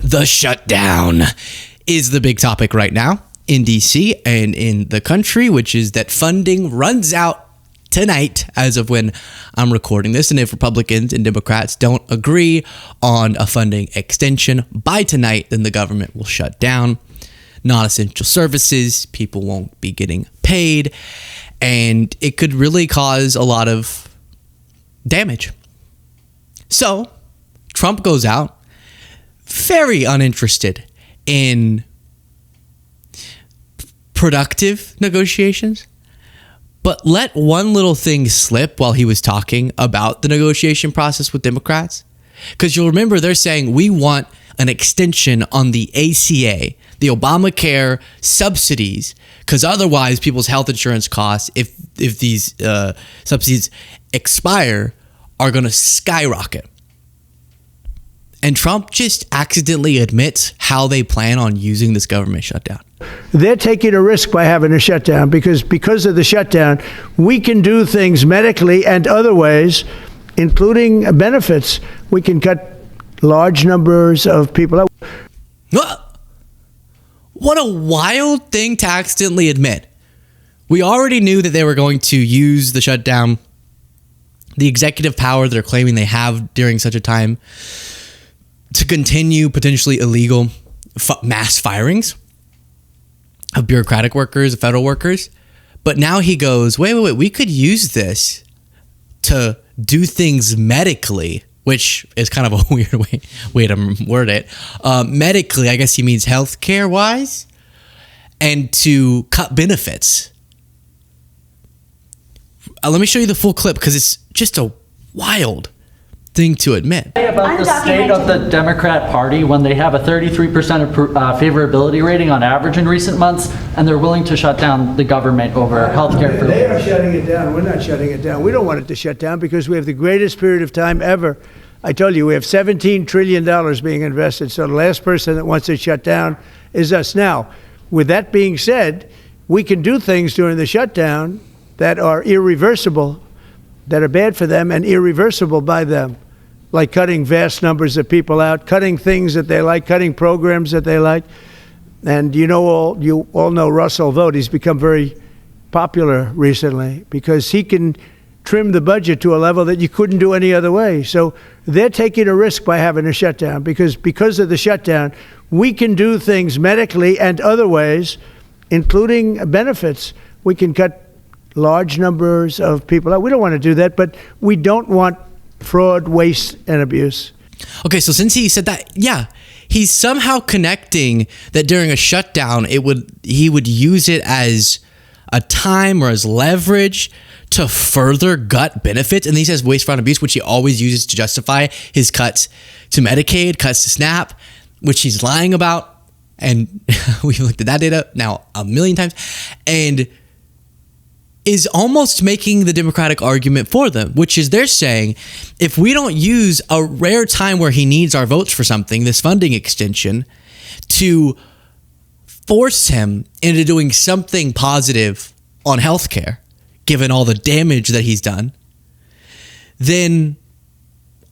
The shutdown is the big topic right now in DC and in the country, which is that funding runs out tonight as of when I'm recording this. And if Republicans and Democrats don't agree on a funding extension by tonight, then the government will shut down non-essential services. People won't be getting paid, and it could really cause a lot of damage. So Trump goes out very uninterested in productive negotiations, but let one little thing slip while he was talking about the negotiation process with Democrats. Because you'll remember they're saying we want an extension on the ACA, the Obamacare subsidies, because otherwise people's health insurance costs, if these subsidies expire, are going to skyrocket. And Trump just accidentally admits how they plan on using this government shutdown. They're taking a risk by having a shutdown because of the shutdown, we can do things medically and other ways, including benefits. We can cut large numbers of people out. What a wild thing to accidentally admit. We already knew that they were going to use the shutdown, the executive power they're claiming they have during such a time, to continue potentially illegal mass firings of bureaucratic workers, federal workers. But now he goes, wait, we could use this to do things medically, which is kind of a weird way to word it. Medically, I guess he means healthcare wise, and to cut benefits. Let me show you the full clip because it's just a wild thing to admit. About the state of the Democrat Party when they have a 33% favorability rating on average in recent months, and they're willing to shut down the government over healthcare. They are shutting it down. We're not shutting it down. We don't want it to shut down because we have the greatest period of time ever. I told you we have $17 trillion being invested. So the last person that wants it shut down is us. Now, with that being said, we can do things during the shutdown that are irreversible, that are bad for them and irreversible by them, like cutting vast numbers of people out, cutting things that they like, cutting programs that they like. And you all know Russell Vought. He's become very popular recently because he can trim the budget to a level that you couldn't do any other way. So they're taking a risk by having a shutdown because of the shutdown, we can do things medically and other ways, including benefits. We can cut large numbers of people out. We don't want to do that, but we don't want fraud, waste, and abuse. Okay, so since he said that, yeah, he's somehow connecting that during a shutdown, he would use it as a time or as leverage to further gut benefits. And he says waste, fraud, and abuse, which he always uses to justify his cuts to Medicaid, cuts to SNAP, which he's lying about. And we've looked at that data now a million times. And is almost making the Democratic argument for them, which is they're saying, if we don't use a rare time where he needs our votes for something, this funding extension, to force him into doing something positive on healthcare, given all the damage that he's done, then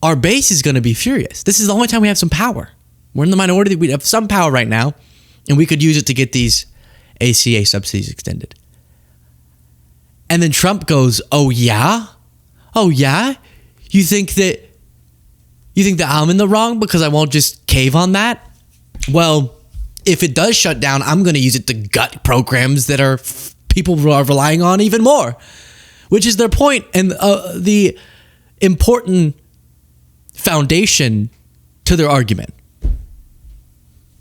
our base is going to be furious. This is the only time we have some power. We're in the minority. We have some power right now, and we could use it to get these ACA subsidies extended. And then Trump goes, "Oh yeah? Oh yeah? You think that I'm in the wrong because I won't just cave on that? Well, if it does shut down, I'm going to use it to gut programs that are people are relying on even more," which is their point and the important foundation to their argument.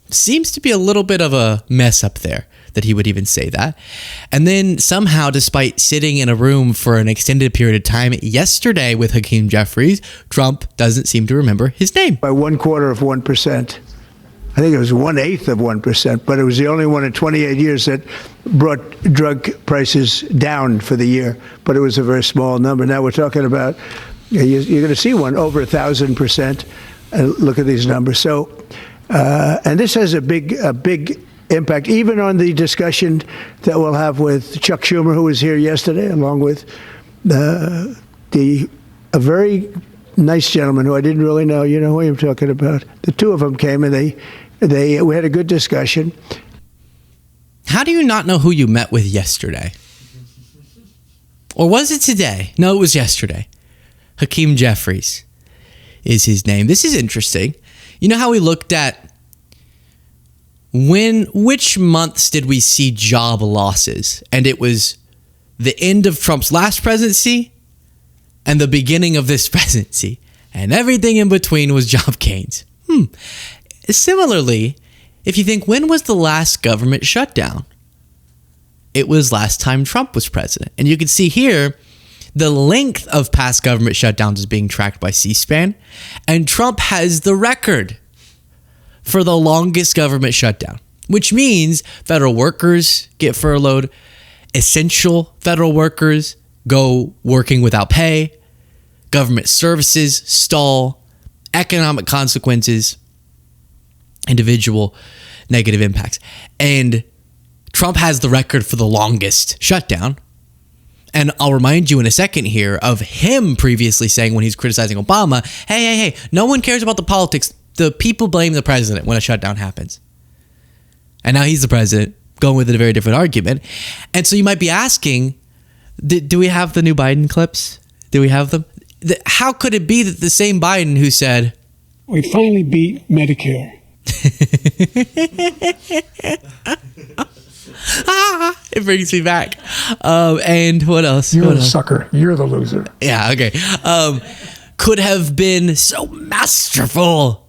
Seems to be a little bit of a mess up there that he would even say that. And then somehow, despite sitting in a room for an extended period of time yesterday with Hakeem Jeffries, Trump doesn't seem to remember his name. By 1/4%. I think it was 1/8 of 1%, but it was the only one in 28 years that brought drug prices down for the year. But it was a very small number. Now we're talking about, you're going to see one over 1,000%. Look at these numbers. So, and this has a big impact, even on the discussion that we'll have with Chuck Schumer, who was here yesterday, along with a very nice gentleman who I didn't really know. You know who I'm talking about. The two of them came and they We had a good discussion. How do you not know who you met with yesterday? Or was it today? No, it was yesterday. Hakeem Jeffries is his name. This is interesting. You know how we looked at which months did we see job losses? And it was the end of Trump's last presidency and the beginning of this presidency. And everything in between was job gains. Similarly, if you think, when was the last government shutdown? It was last time Trump was president. And you can see here, the length of past government shutdowns is being tracked by C-SPAN. And Trump has the record for the longest government shutdown, which means federal workers get furloughed, essential federal workers go working without pay, government services stall, economic consequences, individual negative impacts. And Trump has the record for the longest shutdown. And I'll remind you in a second here of him previously saying, when he's criticizing Obama, hey, no one cares about the politics. The people blame the president when a shutdown happens. And now he's the president, going with a very different argument. And so you might be asking, do we have the new Biden clips? Do we have them? How could it be that the same Biden who said, we finally beat Medicare? It brings me back. And what else? You're the sucker. You're the loser. Yeah, okay. Could have been so masterful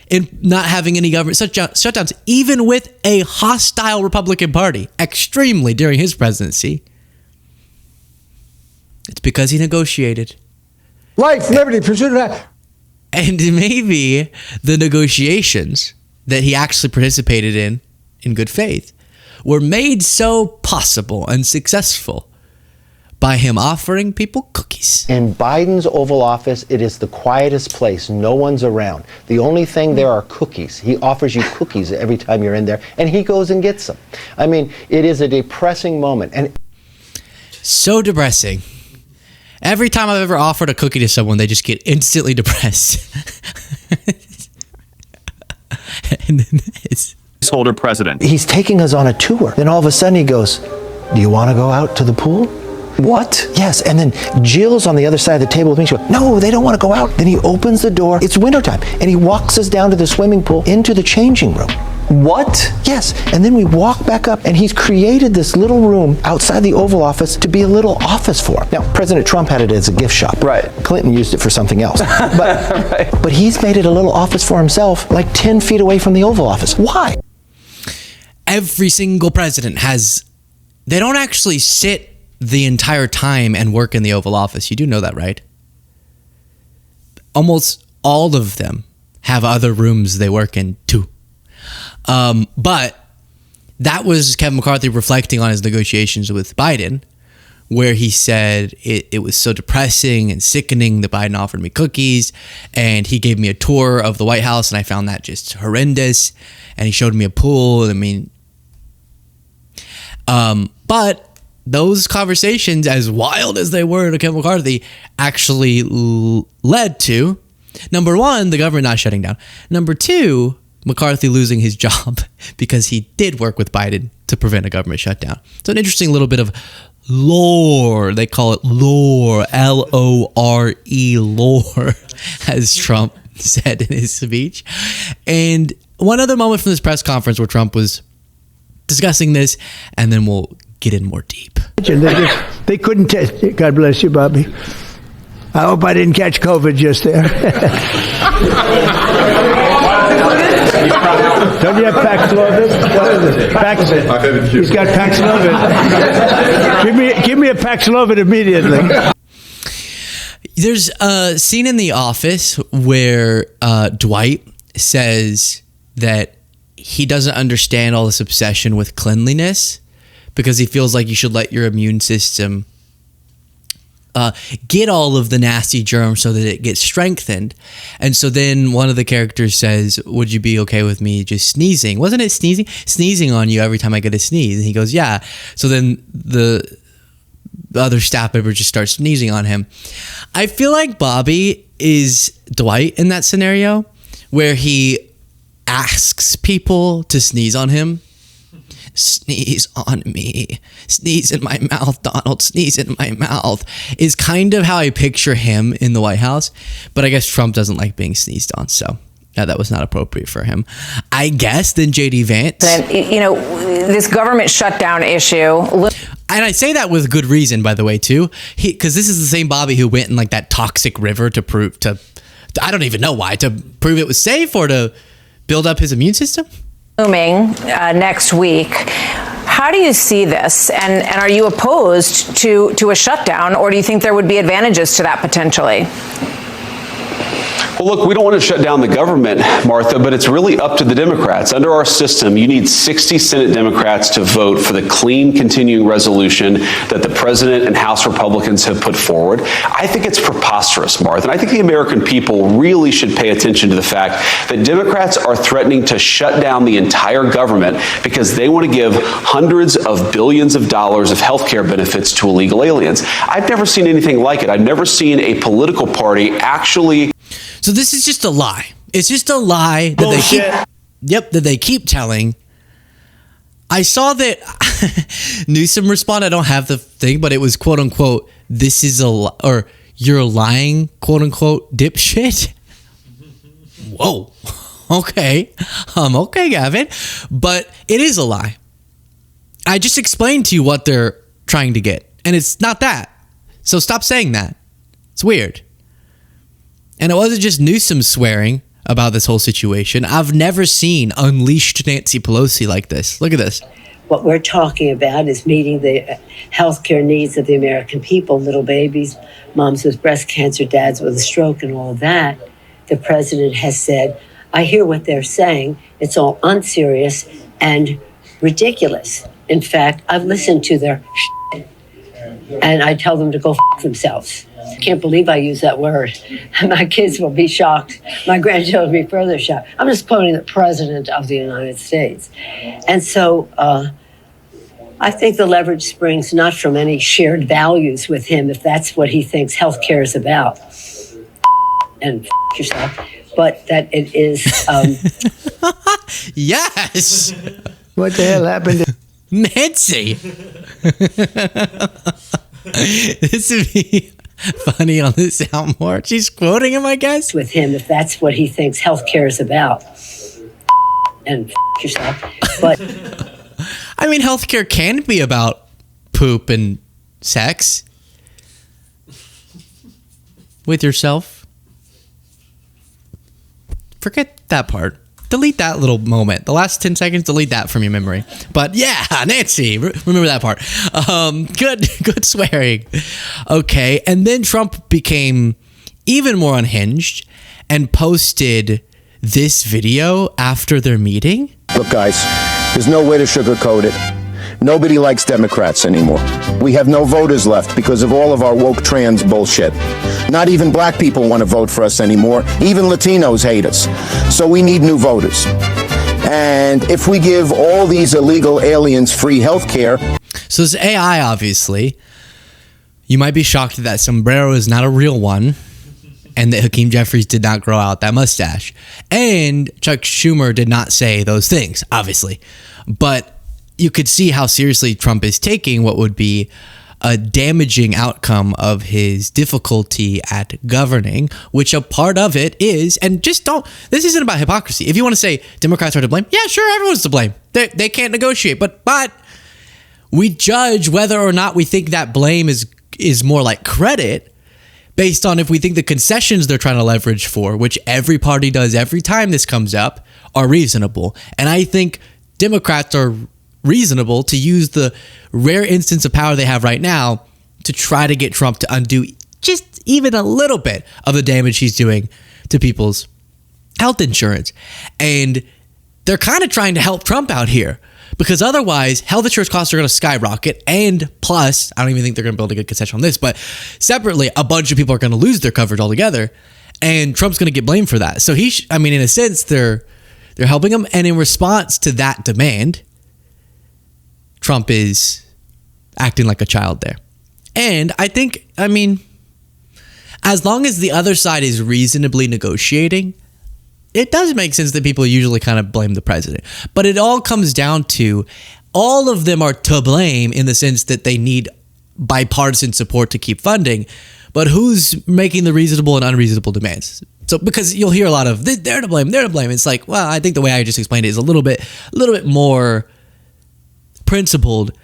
in not having any government shutdowns, even with a hostile Republican Party, extremely during his presidency. It's because he negotiated. Life, liberty, pursuit of that. And maybe the negotiations that he actually participated in good faith, were made so possible and successful by him offering people cookies. In Biden's Oval Office, it is the quietest place. No one's around. The only thing there are cookies. He offers you cookies every time you're in there, and he goes and gets them. I mean, it is a depressing moment. And so depressing. Every time I've ever offered a cookie to someone, they just get instantly depressed. And then holder president. He's taking us on a tour. Then all of a sudden he goes, do you want to go out to the pool? What? Yes. And then Jill's on the other side of the table with me. She goes, no, they don't want to go out. Then he opens the door. It's wintertime. And he walks us down to the swimming pool into the changing room. What? Yes. And then we walk back up, and he's created this little room outside the Oval Office to be a little office for him. Now, President Trump had it as a gift shop. Right. Clinton used it for something else. But, right. But he's made it a little office for himself, like 10 feet away from the Oval Office. Why? Every single president they don't actually sit the entire time and work in the Oval Office. You do know that, right? Almost all of them have other rooms they work in too. But that was Kevin McCarthy reflecting on his negotiations with Biden, where he said it was so depressing and sickening that Biden offered me cookies, and he gave me a tour of the White House, and I found that just horrendous, and he showed me a pool. I mean, but those conversations, as wild as they were to Kevin McCarthy, actually led to, number one, the government not shutting down. Number two, McCarthy losing his job because he did work with Biden to prevent a government shutdown. So an interesting little bit of lore. They call it lore, L-O-R-E, lore, as Trump said in his speech. And one other moment from this press conference where Trump was discussing this, and then we'll get in more deep. They couldn't test. God bless you, Bobby. I hope I didn't catch COVID just there. Don't you have Paxlovid? What is it? Paxlovid. He's got Paxlovid. Give me a Paxlovid immediately. There's a scene in The Office where Dwight says that he doesn't understand all this obsession with cleanliness because he feels like you should let your immune system get all of the nasty germs so that it gets strengthened. And so then one of the characters says, would you be okay with me just sneezing? Wasn't it sneezing on you every time I get a sneeze? And he goes, yeah. So then the other staff member just starts sneezing on him. I feel like Bobby is Dwight in that scenario, where he asks people to sneeze on him. Sneeze on me. Sneeze in my mouth, Donald. Sneeze in my mouth. Is kind of how I picture him in the White House. But I guess Trump doesn't like being sneezed on, so that was not appropriate for him. I guess then J.D. Vance. And, this government shutdown issue. And I say that with good reason, by the way, too. Because this is the same Bobby who went in like that toxic river to prove I don't even know why, to prove it was safe or to build up his immune system. Looming next week. How do you see this? And are you opposed to a shutdown, or do you think there would be advantages to that potentially? Well, look, we don't want to shut down the government, Martha, but it's really up to the Democrats. Under our system, you need 60 Senate Democrats to vote for the clean continuing resolution that the president and House Republicans have put forward. I think it's preposterous, Martha, and I think the American people really should pay attention to the fact that Democrats are threatening to shut down the entire government because they want to give hundreds of billions of dollars of health care benefits to illegal aliens. I've never seen anything like it. I've never seen a political party actually... So this is just a lie. It's just a lie that they keep telling. I saw that Newsom responded. I don't have the thing, but it was quote unquote, this is or you're lying, quote unquote, dipshit. Whoa. Okay. Okay, Gavin. But it is a lie. I just explained to you what they're trying to get, and it's not that. So stop saying that. It's weird. And it wasn't just Newsom swearing about this whole situation. I've never seen unleashed Nancy Pelosi like this. Look at this. What we're talking about is meeting the healthcare needs of the American people, little babies, moms with breast cancer, dads with a stroke, and all of that. The president has said, I hear what they're saying. It's all unserious and ridiculous. In fact, I've listened to their shit, and I tell them to go f themselves. I can't believe I use that word. My kids will be shocked. My grandchildren will be further shocked. I'm just quoting the President of the United States. And so I think the leverage springs not from any shared values with him, if that's what he thinks healthcare is about. And yourself. But that it is... Yes! What the hell happened to Nancy? This would be funny on the soundboard. She's quoting him, I guess. With him, if that's what he thinks healthcare is about. And yourself. But I mean, healthcare can be about poop and sex. With yourself. Forget that part. Delete that little moment. The last 10 seconds, delete that from your memory. But yeah, Nancy, remember that part. Good swearing. Okay, and then Trump became even more unhinged and posted this video after their meeting. Look, guys, there's no way to sugarcoat it. Nobody likes Democrats anymore. We have no voters left because of all of our woke trans bullshit. Not even black people want to vote for us anymore. Even Latinos hate us. So we need new voters. And if we give all these illegal aliens free health care... So this AI, obviously, you might be shocked that sombrero is not a real one and that Hakeem Jeffries did not grow out that mustache. And Chuck Schumer did not say those things, obviously. But you could see how seriously Trump is taking what would be a damaging outcome of his difficulty at governing, which a part of it is, and just don't, this isn't about hypocrisy. If you want to say Democrats are to blame, yeah, sure, everyone's to blame. They can't negotiate, but we judge whether or not we think that blame is more like credit based on if we think the concessions they're trying to leverage for, which every party does every time this comes up, are reasonable. And I think Democrats are reasonable to use the rare instance of power they have right now to try to get Trump to undo just even a little bit of the damage he's doing to people's health insurance. And they're kind of trying to help Trump out here because otherwise health insurance costs are going to skyrocket. And plus, I don't even think they're going to be able to get concession on this, but separately, a bunch of people are going to lose their coverage altogether and Trump's going to get blamed for that. So in a sense, they're helping him. And in response to that demand, Trump is acting like a child there. And I think, as long as the other side is reasonably negotiating, it does make sense that people usually kind of blame the president. But it all comes down to all of them are to blame in the sense that they need bipartisan support to keep funding. But who's making the reasonable and unreasonable demands? So because you'll hear a lot of they're to blame. It's like, well, I think the way I just explained it is a little bit more principled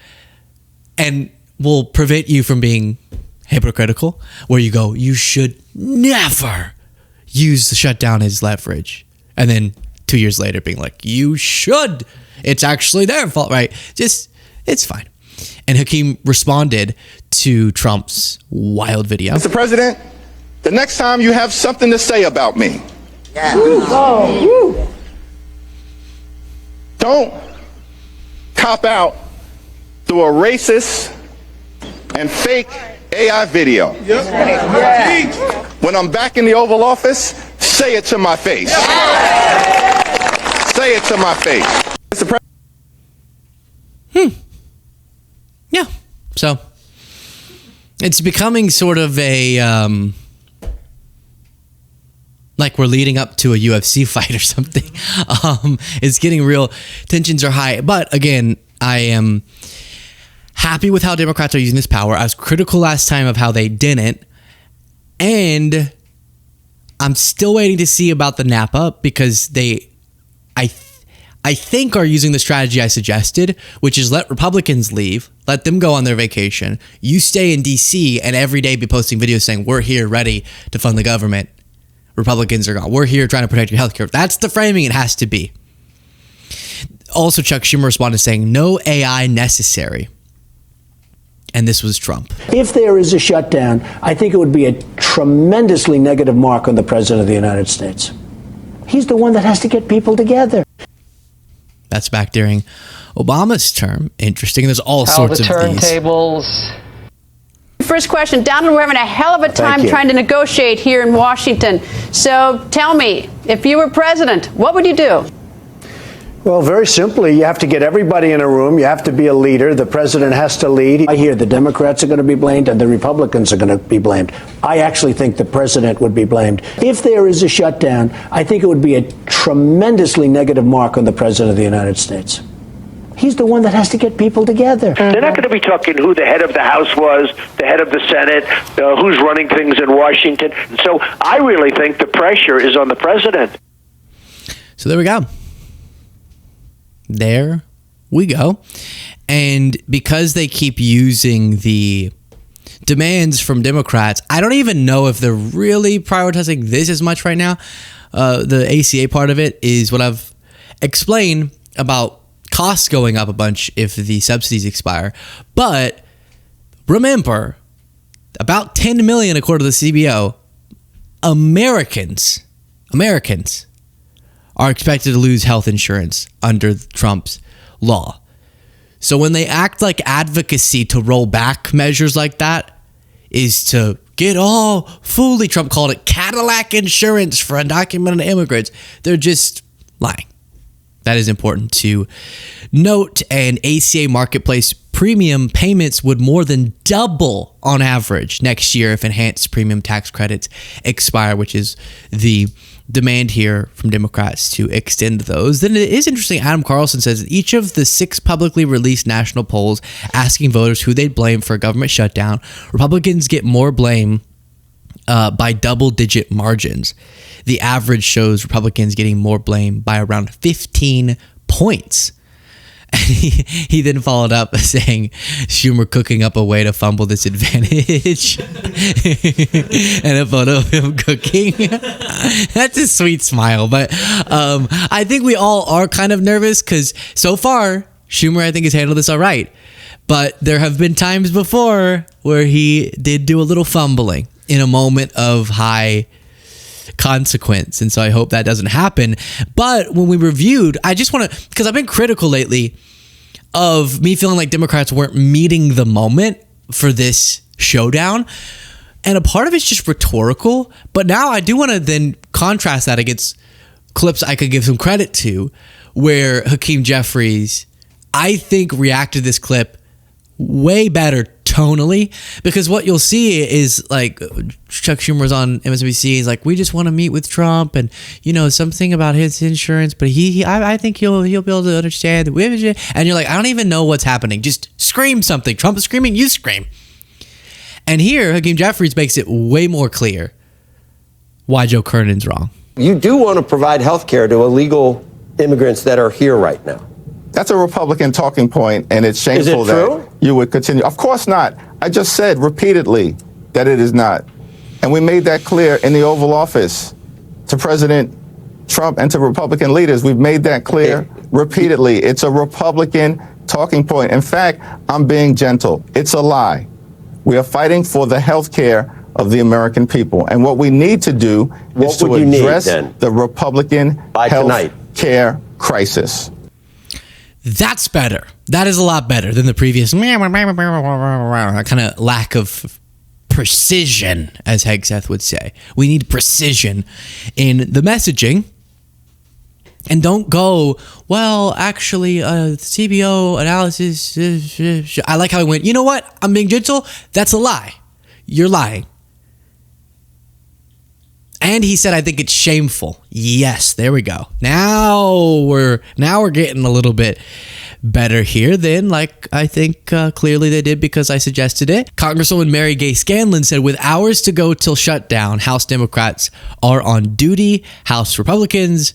and will prevent you from being hypocritical, where you go, you should never use the shutdown as leverage. And then 2 years later being like, you should. It's actually their fault, right? Just, it's fine. And Hakeem responded to Trump's wild video. Mr. President, the next time you have something to say about me, don't cop out through a racist and fake AI video. When I'm back in the Oval Office, say it to my face. Say it to my face. Mr. President. Yeah. So it's becoming sort of a like we're leading up to a UFC fight or something. It's getting real. Tensions are high. But again, I am happy with how Democrats are using this power. I was critical last time of how they didn't. And I'm still waiting to see about the Napa because I think are using the strategy I suggested, which is let Republicans leave, let them go on their vacation. You stay in DC and every day be posting videos saying, we're here ready to fund the government. Republicans are gone. We're here trying to protect your healthcare. That's the framing it has to be. Also, Chuck Schumer responded saying, no AI necessary. And this was Trump. If there is a shutdown, I think it would be a tremendously negative mark on the President of the United States. He's the one that has to get people together. That's back during Obama's term. Interesting. There's all sorts of these. Turntables. First question, Donald, we're having a hell of a time trying to negotiate here in Washington. So tell me, if you were president, what would you do? Well, very simply, you have to get everybody in a room. You have to be a leader. The president has to lead. I hear the Democrats are going to be blamed and the Republicans are going to be blamed. I actually think the president would be blamed. If there is a shutdown, I think it would be a tremendously negative mark on the President of the United States. He's the one that has to get people together. They're not going to be talking who the head of the House was, the head of the Senate, who's running things in Washington. So I really think the pressure is on the president. So there we go. There we go. And because they keep using the demands from Democrats, I don't even know if they're really prioritizing this as much right now. The ACA part of it is what I've explained about costs going up a bunch if the subsidies expire. But remember, about 10 million, according to the CBO, Americans are expected to lose health insurance under Trump's law. So when they act like advocacy to roll back measures like that is to get all fully, Trump called it Cadillac insurance for undocumented immigrants, they're just lying. That is important to note. And ACA marketplace premium payments would more than double on average next year if enhanced premium tax credits expire, which is the demand here from Democrats to extend those. Then it is interesting. Adam Carlson says that each of the 6 publicly released national polls asking voters who they'd blame for a government shutdown, Republicans get more blame by double-digit margins. The average shows Republicans getting more blame by around 15 points. And he then followed up saying Schumer cooking up a way to fumble this advantage and a photo of him cooking. That's a sweet smile. But I think we all are kind of nervous because so far Schumer, I think, has handled this all right. But there have been times before where he did do a little fumbling in a moment of high consequence. And so I hope that doesn't happen. But when we reviewed, I just want to, because I've been critical lately of me feeling like Democrats weren't meeting the moment for this showdown. And a part of it's just rhetorical. But now I do want to then contrast that against clips I could give some credit to, where Hakeem Jeffries, I think, reacted to this clip way better tonally, because what you'll see is like Chuck Schumer's on MSNBC. He's like, we just want to meet with Trump, and something about his insurance, but I think he'll be able to understand. And you're like, I don't even know what's happening. Just scream something. Trump is screaming, you scream. And here, Hakeem Jeffries makes it way more clear why Joe Kernan's wrong. You do want to provide health care to illegal immigrants that are here right now. That's a Republican talking point, and it's shameful that you would continue. Of course not. I just said repeatedly that it is not. And we made that clear in the Oval Office to President Trump and to Republican leaders. We've made that clear repeatedly. It's a Republican talking point. In fact, I'm being gentle. It's a lie. We are fighting for the health care of the American people. And what we need to do is to address the Republican health care crisis. That's better. That is a lot better than the previous kind of lack of precision, as Hegseth would say. We need precision in the messaging. And don't go, well, actually, CBO analysis. I like how he went, you know what? I'm being gentle. That's a lie. You're lying. And he said, I think it's shameful. Yes, there we go. Now we're getting a little bit better here than like I think clearly they did because I suggested it. Congresswoman Mary Gay Scanlon said, with hours to go till shutdown, House Democrats are on duty. House Republicans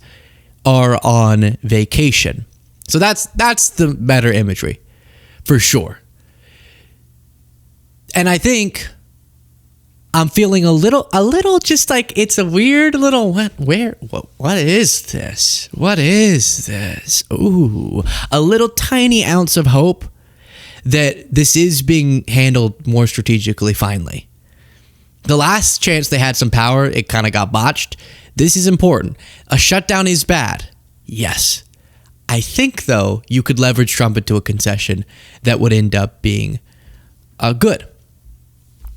are on vacation. So that's the better imagery for sure. And I think I'm feeling a little just like it's a weird little what is this? What is this? Ooh, a little tiny ounce of hope that this is being handled more strategically finally. The last chance they had some power, it kind of got botched. This is important. A shutdown is bad. Yes. I think though you could leverage Trump into a concession that would end up being good.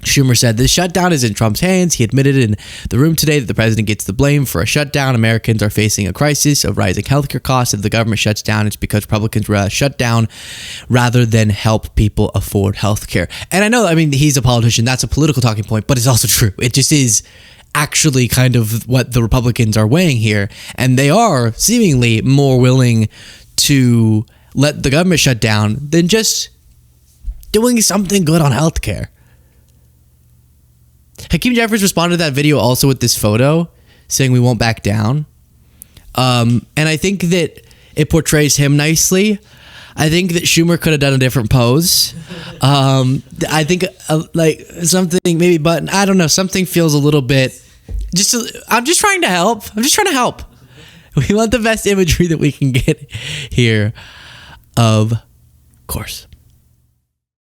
Schumer said the shutdown is in Trump's hands. He admitted in the room today that the president gets the blame for a shutdown. Americans are facing a crisis of rising healthcare costs. If the government shuts down, it's because Republicans shut down rather than help people afford healthcare. And I know, he's a politician. That's a political talking point, but it's also true. It just is actually kind of what the Republicans are weighing here. And they are seemingly more willing to let the government shut down than just doing something good on healthcare. Hakeem Jeffries responded to that video also with this photo saying we won't back down. And I think that it portrays him nicely. I think that Schumer could have done a different pose. I think like something maybe button. I don't know. Something feels a little bit I'm just trying to help. I'm just trying to help. We want the best imagery that we can get here, of course.